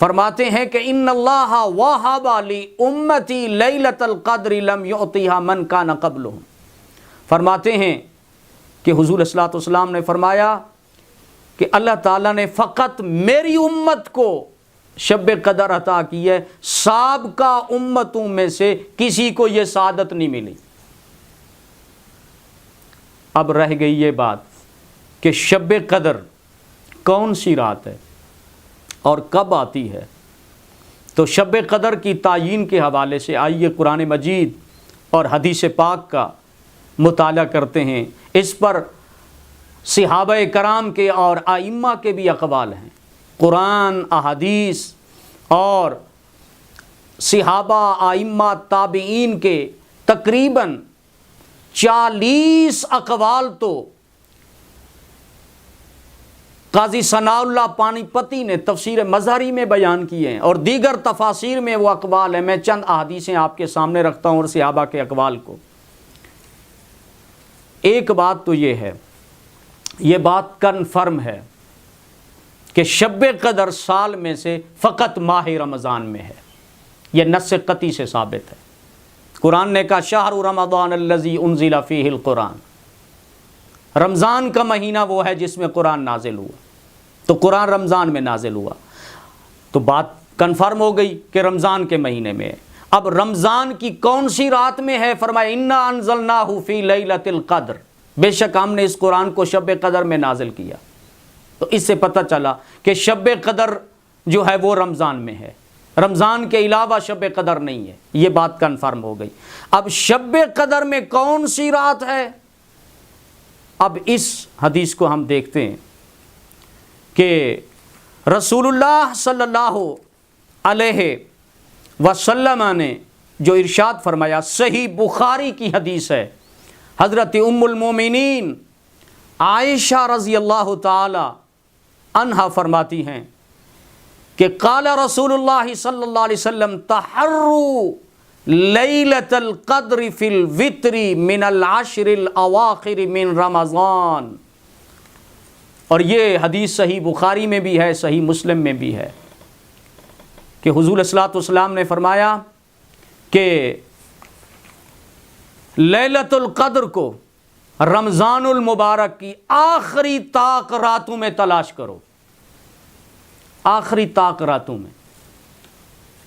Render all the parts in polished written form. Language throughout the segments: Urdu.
فرماتے ہیں کہ ان اللہ وہب لامتی لیلۃ القدر لم یعطیھا من کان قبلہم، فرماتے ہیں کہ حضور صلی اللہ علیہ وسلم نے فرمایا کہ اللہ تعالیٰ نے فقط میری امت کو شب قدر عطا کی ہے، سابقہ امتوں میں سے کسی کو یہ سعادت نہیں ملی۔ اب رہ گئی یہ بات کہ شب قدر کون سی رات ہے اور کب آتی ہے؟ تو شب قدر کی تعیین کے حوالے سے آئیے قرآن مجید اور حدیث پاک کا مطالعہ کرتے ہیں۔ اس پر صحابہ کرام کے اور ائمہ کے بھی اقوال ہیں۔ قرآن، احادیث اور صحابہ، ائمہ، تابعین کے تقریباً 40 اقوال تو قاضی ثناء اللہ پانی پتی نے تفسیر مظہری میں بیان کیے ہیں، اور دیگر تفاسیر میں وہ اقوال ہیں۔ میں چند احادیثیں آپ کے سامنے رکھتا ہوں اور صحابہ کے اقوال کو۔ ایک بات تو یہ ہے، یہ بات کنفرم ہے کہ شب قدر سال میں سے فقط ماہ رمضان میں ہے، یہ نص قطعی سے ثابت ہے۔ قرآن نے کہا شہر رمضان الذی انزل فیہ القرآن، رمضان کا مہینہ وہ ہے جس میں قرآن نازل ہوا، تو قرآن رمضان میں نازل ہوا، تو بات کنفرم ہو گئی کہ رمضان کے مہینے میں ہے۔ اب رمضان کی کون سی رات میں ہے؟ فرمایا انا انزلناہ فی لیلۃ القدر، بے شک ہم نے اس قرآن کو شب قدر میں نازل کیا۔ تو اس سے پتہ چلا کہ شب قدر جو ہے وہ رمضان میں ہے، رمضان کے علاوہ شب قدر نہیں ہے، یہ بات کنفرم ہو گئی۔ اب شب قدر میں کون سی رات ہے؟ اب اس حدیث کو ہم دیکھتے ہیں کہ رسول اللہ صلی اللہ علیہ وسلم نے جو ارشاد فرمایا، صحیح بخاری کی حدیث ہے، حضرت ام المومنین عائشہ رضی اللہ تعالی عنہا فرماتی ہیں کہ قال رسول اللہ صلی اللہ علیہ وسلم تحروا لیلۃ القدر فی الوتر من العشر الاواخر من رمضان، اور یہ حدیث صحیح بخاری میں بھی ہے، صحیح مسلم میں بھی ہے کہ حضور صلی اللہ علیہ وسلم نے فرمایا کہ لیلۃ القدر کو رمضان المبارک کی آخری طاق راتوں میں تلاش کرو، آخری طاق راتوں میں۔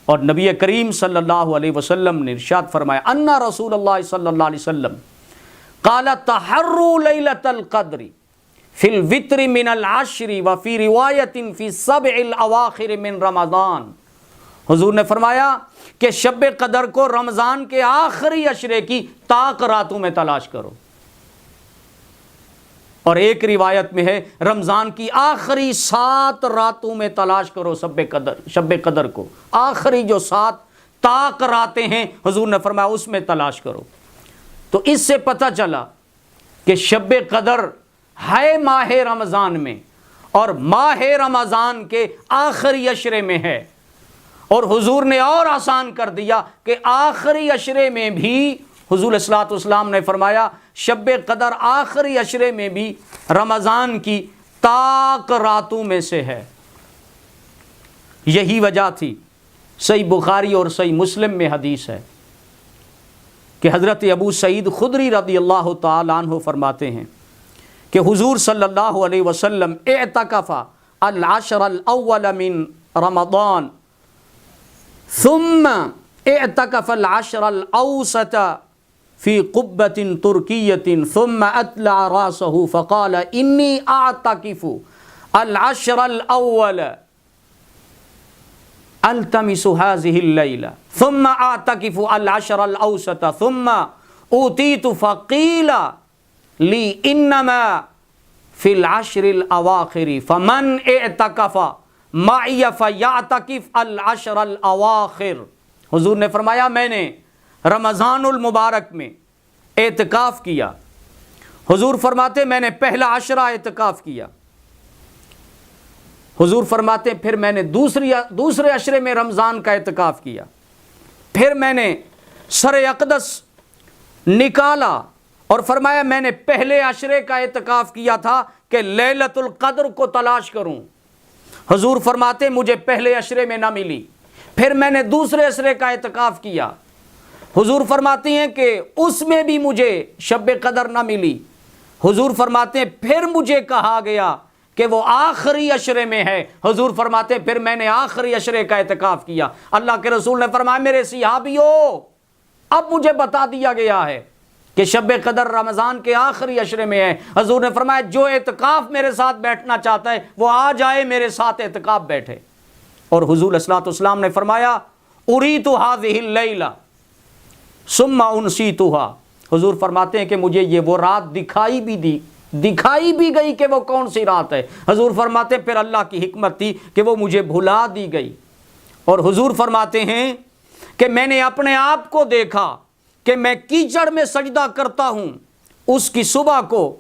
اور نبی کریم صلی اللہ علیہ وسلم نے ارشاد فرمایا ان رسول اللہ صلی اللہ علیہ وسلم قال تحروا لیلۃ القدر فی الوتر من العشر وفی روایت فی السبع الاواخر من رمضان، حضور نے فرمایا کہ شب قدر کو رمضان کے آخری عشرے کی طاق راتوں میں تلاش کرو، اور ایک روایت میں ہے رمضان کی آخری 7 راتوں میں تلاش کرو شب قدر کو، آخری جو 7 طاق راتیں ہیں حضور نے فرمایا اس میں تلاش کرو۔ تو اس سے پتہ چلا کہ شب قدر ہے ماہ رمضان میں، اور ماہ رمضان کے آخری عشرے میں ہے، اور حضور نے اور آسان کر دیا کہ آخری عشرے میں بھی حضور صلی اللہ علیہ وسلم نے فرمایا شب قدر آخری عشرے میں بھی رمضان کی طاق راتوں میں سے ہے۔ یہی وجہ تھی، صحیح بخاری اور صحیح مسلم میں حدیث ہے کہ حضرت ابو سعید خدری رضی اللہ تعالی عنہ فرماتے ہیں کہ حضور صلی اللہ علیہ وسلم اعتکف العشر الاول من رمضان ثم اعتکف العشر الاوسط فی قبۃ ترکیۃ ثم اطلع راسہ فقال انی اعتکف العشر الاول التمس هذه الليلة ثم اعتکف العشر الاوسط ثم اوتیت فقیل لی انما فی العشر الاواخر فمن اعتکف معی فیعتکف العشر الاواخر۔ حضور نے فرمایا میں نے رمضان المبارک میں اعتکاف کیا، حضور فرماتے میں نے پہلا عشرہ اعتکاف کیا، حضور فرماتے پھر میں نے دوسرے عشرے میں رمضان کا اعتکاف کیا، پھر میں نے سر اقدس نکالا اور فرمایا میں نے پہلے عشرے کا اعتکاف کیا تھا کہ لیلۃ القدر کو تلاش کروں، حضور فرماتے مجھے پہلے عشرے میں نہ ملی، پھر میں نے دوسرے عشرے کا اعتکاف کیا، حضور فرماتی ہیں کہ اس میں بھی مجھے شب قدر نہ ملی، حضور فرماتے ہیں پھر مجھے کہا گیا کہ وہ آخری عشرے میں ہے، حضور فرماتے ہیں پھر میں نے آخری عشرے کا اعتکاف کیا۔ اللہ کے رسول نے فرمایا میرے صحابیو، اب مجھے بتا دیا گیا ہے کہ شب قدر رمضان کے آخری عشرے میں ہے۔ حضور نے فرمایا جو اعتکاف میرے ساتھ بیٹھنا چاہتا ہے وہ آ جائے میرے ساتھ اعتکاف بیٹھے۔ اور حضور علیہ الصلوۃ والسلام نے فرمایا اریت هذه الليلہ ثم انسیتها، حضور فرماتے ہیں کہ مجھے یہ وہ رات دکھائی بھی گئی کہ وہ کون سی رات ہے۔ حضور فرماتے ہیں پھر اللہ کی حکمت تھی کہ وہ مجھے بھلا دی گئی۔ اور حضور فرماتے ہیں کہ میں نے اپنے آپ کو دیکھا کہ میں کیچڑ میں سجدہ کرتا ہوں اس کی صبح کو،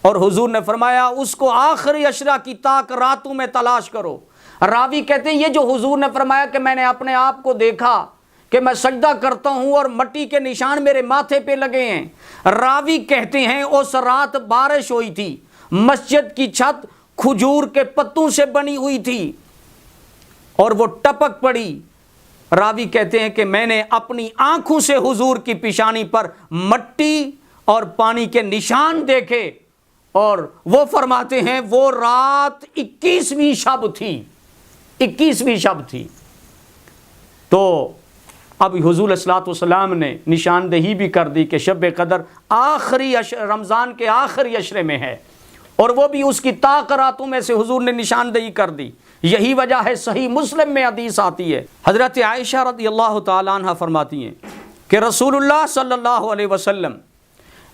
اور حضور نے فرمایا اس کو آخری عشرہ کی طاق راتوں میں تلاش کرو۔ راوی کہتے ہیں یہ جو حضور نے فرمایا کہ میں نے اپنے آپ کو دیکھا کہ میں سجدہ کرتا ہوں اور مٹی کے نشان میرے ماتھے پہ لگے ہیں، راوی کہتے ہیں اس رات بارش ہوئی تھی، مسجد کی چھت کھجور کے پتوں سے بنی ہوئی تھی اور وہ ٹپک پڑی۔ راوی کہتے ہیں کہ میں نے اپنی آنکھوں سے حضور کی پیشانی پر مٹی اور پانی کے نشان دیکھے، اور وہ فرماتے ہیں وہ رات 21ویں شب تھی، 21ویں شب تھی۔ تو اب حضور علیہ الصلوۃ والسلام نے نشاندہی بھی کر دی کہ شب قدر آخری رمضان کے آخری عشرے میں ہے، اور وہ بھی اس کی طاق راتوں میں سے حضور نے نشاندہی کر دی۔ یہی وجہ ہے صحیح مسلم میں حدیث آتی ہے، حضرت عائشہ رضی اللہ تعالی عنہ فرماتی ہیں کہ رسول اللہ صلی اللہ علیہ وسلم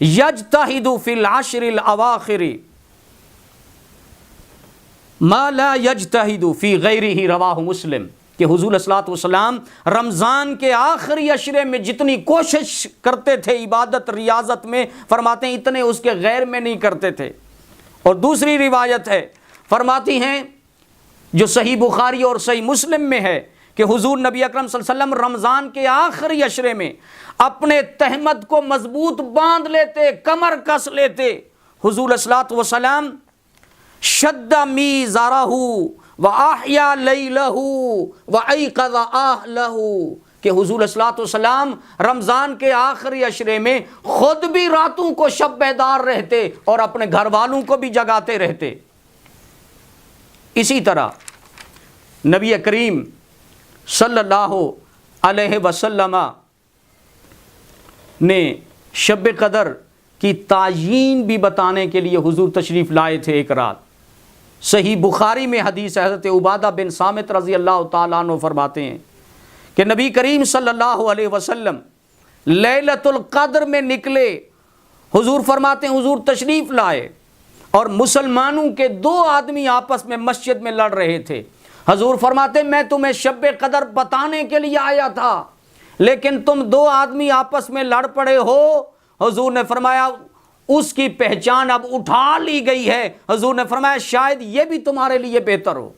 یجتہد فی العشر الاواخر ما لا یجتہد فی غیرہ، رواہ مسلم، کہ حضور علیہ الصلوۃ والسلام رمضان کے آخری عشرے میں جتنی کوشش کرتے تھے عبادت ریاضت میں، فرماتے ہیں اتنے اس کے غیر میں نہیں کرتے تھے۔ اور دوسری روایت ہے، فرماتی ہیں جو صحیح بخاری اور صحیح مسلم میں ہے کہ حضور نبی اکرم صلی اللہ علیہ وسلم رمضان کے آخری عشرے میں اپنے تہمت کو مضبوط باندھ لیتے، کمر کس لیتے۔ حضور علیہ الصلوۃ والسلام شد میزارہ وَأَحْيَا لَيْلَهُ وَأَيْقَظَ أَهْلَهُ، کہ حضور علیہ الصلوۃ والسلام رمضان کے آخری عشرے میں خود بھی راتوں کو شب بیدار رہتے اور اپنے گھر والوں کو بھی جگاتے رہتے۔ اسی طرح نبی کریم صلی اللہ علیہ وسلم نے شب قدر کی تعیین بھی بتانے کے لیے حضور تشریف لائے تھے ایک رات۔ صحیح بخاری میں حدیث حضرت عبادہ بن صامت رضی اللہ تعالیٰ عنہ فرماتے ہیں کہ نبی کریم صلی اللہ علیہ وسلم لیلۃ القدر میں نکلے، حضور فرماتے ہیں حضور تشریف لائے اور مسلمانوں کے 2 آدمی آپس میں مسجد میں لڑ رہے تھے۔ حضور فرماتے ہیں میں تمہیں شب قدر بتانے کے لیے آیا تھا لیکن تم 2 آدمی آپس میں لڑ پڑے ہو۔ حضور نے فرمایا اس کی پہچان اب اٹھا لی گئی ہے۔ حضور نے فرمایا شاید یہ بھی تمہارے لیے بہتر ہو۔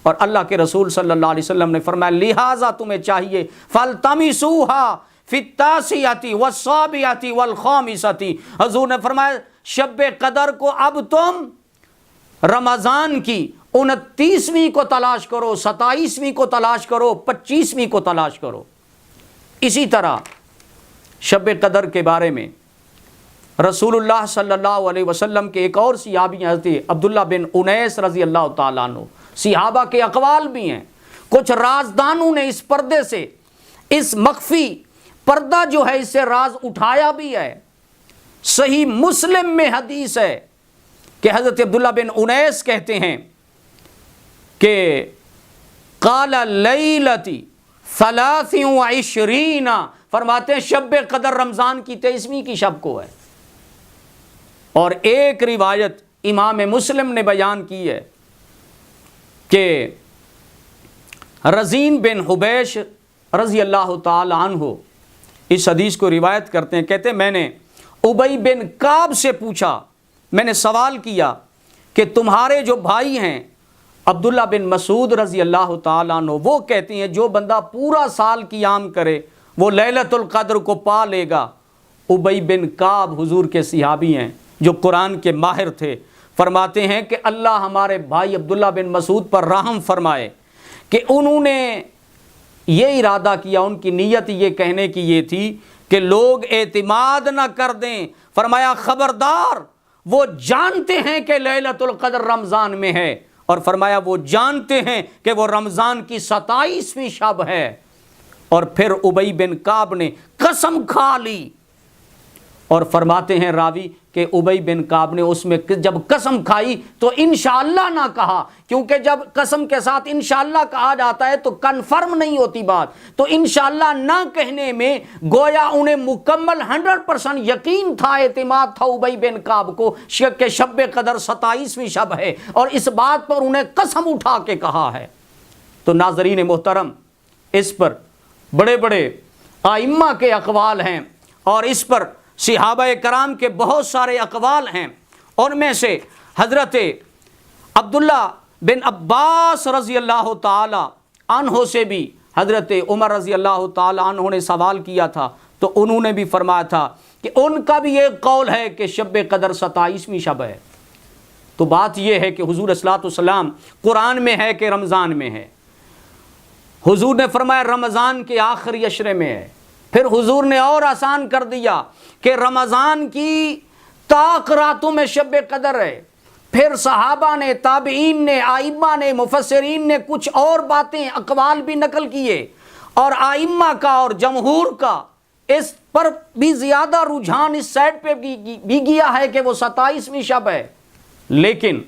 اور اللہ کے رسول صلی اللہ علیہ وسلم نے فرمایا لہٰذا تمہیں چاہیے فَالْتَمِسُوهَا فِي التَّاسِعَةِ وَالسَّابِعَةِ وَالْخَامِسَةِ، حضور نے فرمایا شب قدر کو اب تم رمضان کی 29ویں کو تلاش کرو، 27ویں کو تلاش کرو، 25ویں کو تلاش کرو۔ اسی طرح شب قدر کے بارے میں رسول اللہ صلی اللہ علیہ وسلم کے ایک اور صحابی حضرت عبداللہ بن انیس رضی اللہ تعالیٰ عنہ، صحابہ کے اقوال بھی ہیں، کچھ رازدانوں نے اس پردے سے، اس مخفی پردہ جو ہے اس سے راز اٹھایا بھی ہے۔ صحیح مسلم میں حدیث ہے کہ حضرت عبداللہ بن انیس کہتے ہیں کہ قال لیلتی 23، فرماتے ہیں شب قدر رمضان کی 23ویں کی شب کو ہے۔ اور ایک روایت امام مسلم نے بیان کی ہے کہ رزین بن حبیش رضی اللہ تعالی عنہ اس حدیث کو روایت کرتے ہیں، کہتے ہیں میں نے ابی بن کعب سے پوچھا، میں نے سوال کیا کہ تمہارے جو بھائی ہیں عبداللہ بن مسعود رضی اللہ تعالیٰ عنہ، وہ کہتے ہیں جو بندہ پورا سال قیام کرے وہ لیلۃ القدر کو پا لے گا۔ ابی بن کعب حضور کے صحابی ہیں جو قرآن کے ماہر تھے، فرماتے ہیں کہ اللہ ہمارے بھائی عبداللہ بن مسعود پر رحم فرمائے کہ انہوں نے یہ ارادہ کیا، ان کی نیت یہ کہنے کی یہ تھی کہ لوگ اعتماد نہ کر دیں، فرمایا خبردار، وہ جانتے ہیں کہ لیلۃ القدر رمضان میں ہے، اور فرمایا وہ جانتے ہیں کہ وہ رمضان کی 27ویں شب ہے۔ اور پھر ابی بن کعب نے قسم کھا لی، اور فرماتے ہیں راوی کہ ابی بن کعب نے اس میں جب قسم کھائی تو انشاءاللہ نہ کہا، کیونکہ جب قسم کے ساتھ انشاءاللہ کہا جاتا ہے تو کنفرم نہیں ہوتی بات، تو انشاءاللہ نہ کہنے میں گویا انہیں مکمل 100% یقین تھا، اعتماد تھا ابی بن کعب کو کہ شب قدر 27ویں شب ہے، اور اس بات پر انہیں قسم اٹھا کے کہا ہے۔ تو ناظرین محترم، اس پر بڑے بڑے ائمہ کے اقوال ہیں، اور اس پر صحابہ کرام کے بہت سارے اقوال ہیں۔ ان میں سے حضرت عبداللہ بن عباس رضی اللہ تعالی عنہ سے بھی حضرت عمر رضی اللہ تعالی عنہ نے سوال کیا تھا، تو انہوں نے بھی فرمایا تھا کہ ان کا بھی ایک قول ہے کہ شب قدر 27ویں شب ہے۔ تو بات یہ ہے کہ حضور صلی اللہ علیہ وسلم قرآن میں ہے کہ رمضان میں ہے، حضور نے فرمایا رمضان کے آخری عشرے میں ہے، پھر حضور نے اور آسان کر دیا کہ رمضان کی طاق راتوں میں شب قدر ہے، پھر صحابہ نے، تابعین نے، ائمہ نے، مفسرین نے کچھ اور باتیں، اقوال بھی نقل کیے، اور ائمہ کا اور جمہور کا اس پر بھی زیادہ رجحان اس سائڈ پہ بھی گیا ہے کہ وہ 27ویں شب ہے۔ لیکن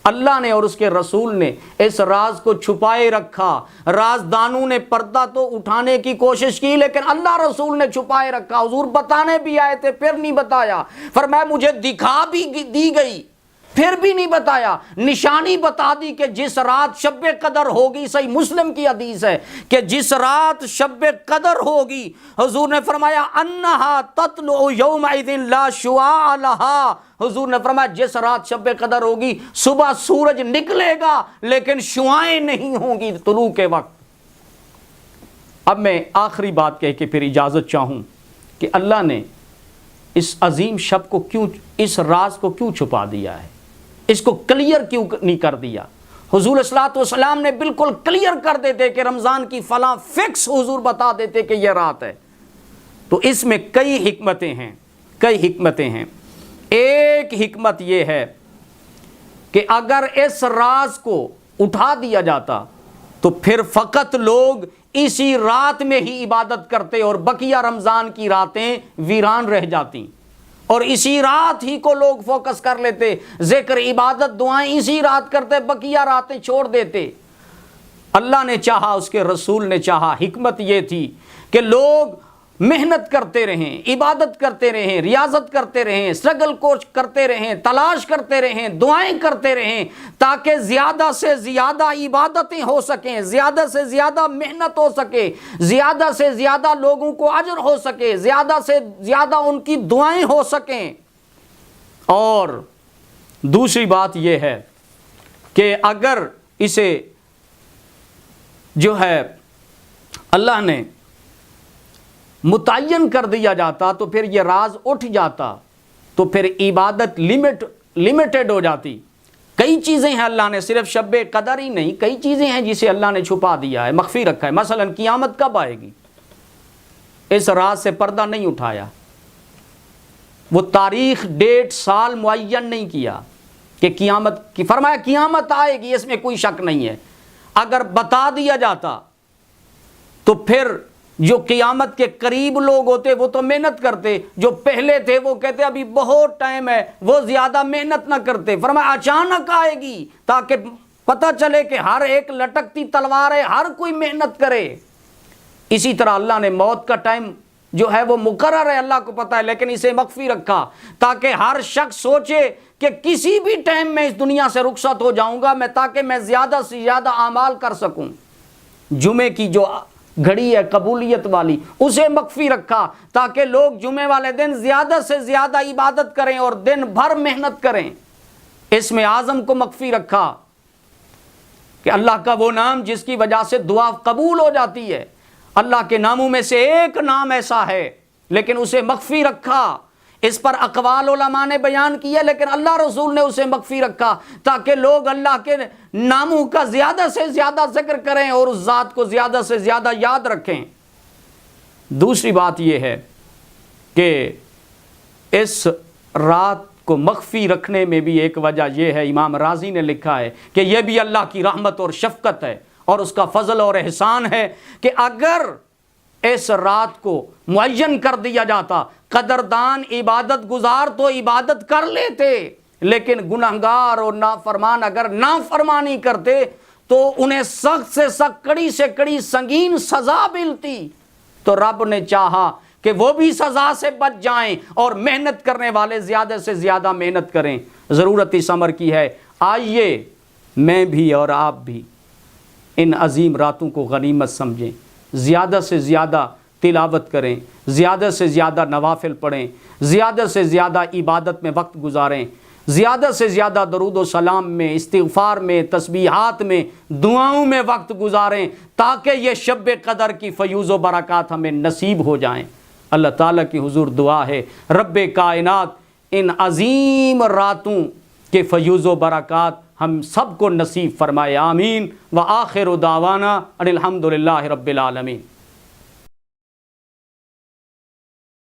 اللہ نے اور اس کے رسول نے اس راز کو چھپائے رکھا، رازدانوں نے پردہ تو اٹھانے کی کوشش کی لیکن اللہ رسول نے چھپائے رکھا، حضور بتانے بھی آئے تھے پھر نہیں بتایا، فرمایا مجھے دکھا بھی دی گئی پھر بھی نہیں بتایا، نشانی بتا دی کہ جس رات شب قدر ہوگی، صحیح مسلم کی حدیث ہے کہ جس رات شب قدر ہوگی، حضور نے فرمایا انہا تطلع یومئذ لا شعاع لہا، حضور نے فرمایا جس رات شب قدر ہوگی صبح سورج نکلے گا لیکن شعائیں نہیں ہوں گی طلوع کے وقت۔ اب میں آخری بات کہہ کے پھر اجازت چاہوں کہ اللہ نے اس عظیم شب کو کیوں، اس راز کو کیوں چھپا دیا ہے، اس کو کلیئر کیوں نہیں کر دیا؟ حضور صلی اللہ علیہ وسلم نے بالکل کلیئر کر دیتے کہ رمضان کی فلاں فکس، حضور بتا دیتے کہ یہ رات ہے۔ تو اس میں کئی حکمتیں ہیں۔ ایک حکمت یہ ہے کہ اگر اس راز کو اٹھا دیا جاتا تو پھر فقط لوگ اسی رات میں ہی عبادت کرتے اور بقیہ رمضان کی راتیں ویران رہ جاتی، اور اسی رات ہی کو لوگ فوکس کر لیتے، ذکر عبادت دعائیں اسی رات کرتے، بقیہ راتیں چھوڑ دیتے۔ اللہ نے چاہا، اس کے رسول نے چاہا، حکمت یہ تھی کہ لوگ محنت کرتے رہیں، عبادت کرتے رہیں، ریاضت کرتے رہیں، اسٹرگل کوش کرتے رہیں، تلاش کرتے رہیں، دعائیں کرتے رہیں، تاکہ زیادہ سے زیادہ عبادتیں ہو سکیں، زیادہ سے زیادہ محنت ہو سکے، زیادہ سے زیادہ لوگوں کو اجر ہو سکے، زیادہ سے زیادہ ان کی دعائیں ہو سکیں۔ اور دوسری بات یہ ہے کہ اگر اسے جو ہے اللہ نے متعین کر دیا جاتا تو پھر یہ راز اٹھ جاتا، تو پھر عبادت لمیٹڈ ہو جاتی۔ کئی چیزیں ہیں اللہ نے، صرف شب قدر ہی نہیں، کئی چیزیں ہیں جسے اللہ نے چھپا دیا ہے، مخفی رکھا ہے۔ مثلا قیامت کب آئے گی، اس راز سے پردہ نہیں اٹھایا، وہ تاریخ، ڈیٹ، سال معین نہیں کیا کہ قیامت کی، فرمایا قیامت آئے گی، اس میں کوئی شک نہیں ہے۔ اگر بتا دیا جاتا تو پھر جو قیامت کے قریب لوگ ہوتے وہ تو محنت کرتے، جو پہلے تھے وہ کہتے ابھی بہت ٹائم ہے، وہ زیادہ محنت نہ کرتے۔ فرمایا اچانک آئے گی تاکہ پتہ چلے کہ ہر ایک لٹکتی تلوار ہے، ہر کوئی محنت کرے۔ اسی طرح اللہ نے موت کا ٹائم جو ہے وہ مقرر ہے، اللہ کو پتہ ہے، لیکن اسے مخفی رکھا تاکہ ہر شخص سوچے کہ کسی بھی ٹائم میں اس دنیا سے رخصت ہو جاؤں گا میں، تاکہ میں زیادہ سے زیادہ اعمال کر سکوں۔ جمعے کی جو گھڑی ہے قبولیت والی، اسے مخفی رکھا تاکہ لوگ جمعے والے دن زیادہ سے زیادہ عبادت کریں اور دن بھر محنت کریں۔ اسم اعظم کو مخفی رکھا کہ اللہ کا وہ نام جس کی وجہ سے دعا قبول ہو جاتی ہے، اللہ کے ناموں میں سے ایک نام ایسا ہے لیکن اسے مخفی رکھا۔ اس پر اقوال علماء نے بیان کیا، لیکن اللہ رسول نے اسے مخفی رکھا تاکہ لوگ اللہ کے ناموں کا زیادہ سے زیادہ ذکر کریں اور اس ذات کو زیادہ سے زیادہ یاد رکھیں۔ دوسری بات یہ ہے کہ اس رات کو مخفی رکھنے میں بھی ایک وجہ یہ ہے، امام رازی نے لکھا ہے کہ یہ بھی اللہ کی رحمت اور شفقت ہے اور اس کا فضل اور احسان ہے کہ اگر اس رات کو معین کر دیا جاتا، قدردان عبادت گزار تو عبادت کر لیتے، لیکن گنہگار اور نافرمان اگر نافرمانی کرتے تو انہیں سخت سے سخت، کڑی سے کڑی سنگین سزا ملتی۔ تو رب نے چاہا کہ وہ بھی سزا سے بچ جائیں اور محنت کرنے والے زیادہ سے زیادہ محنت کریں۔ ضرورت اس امر کی ہے، آئیے میں بھی اور آپ بھی ان عظیم راتوں کو غنیمت سمجھیں، زیادہ سے زیادہ تلاوت کریں، زیادہ سے زیادہ نوافل پڑھیں، زیادہ سے زیادہ عبادت میں وقت گزاریں، زیادہ سے زیادہ درود و سلام میں، استغفار میں، تسبیحات میں، دعاؤں میں وقت گزاریں تاکہ یہ شب قدر کی فیوز و برکات ہمیں نصیب ہو جائیں۔ اللہ تعالیٰ کی حضور دعا ہے رب کائنات ان عظیم راتوں کے فیوز و برکات ہم سب کو نصیب فرمائے، آمین۔ وآخر دعوانا ان الحمد للہ رب العالمین۔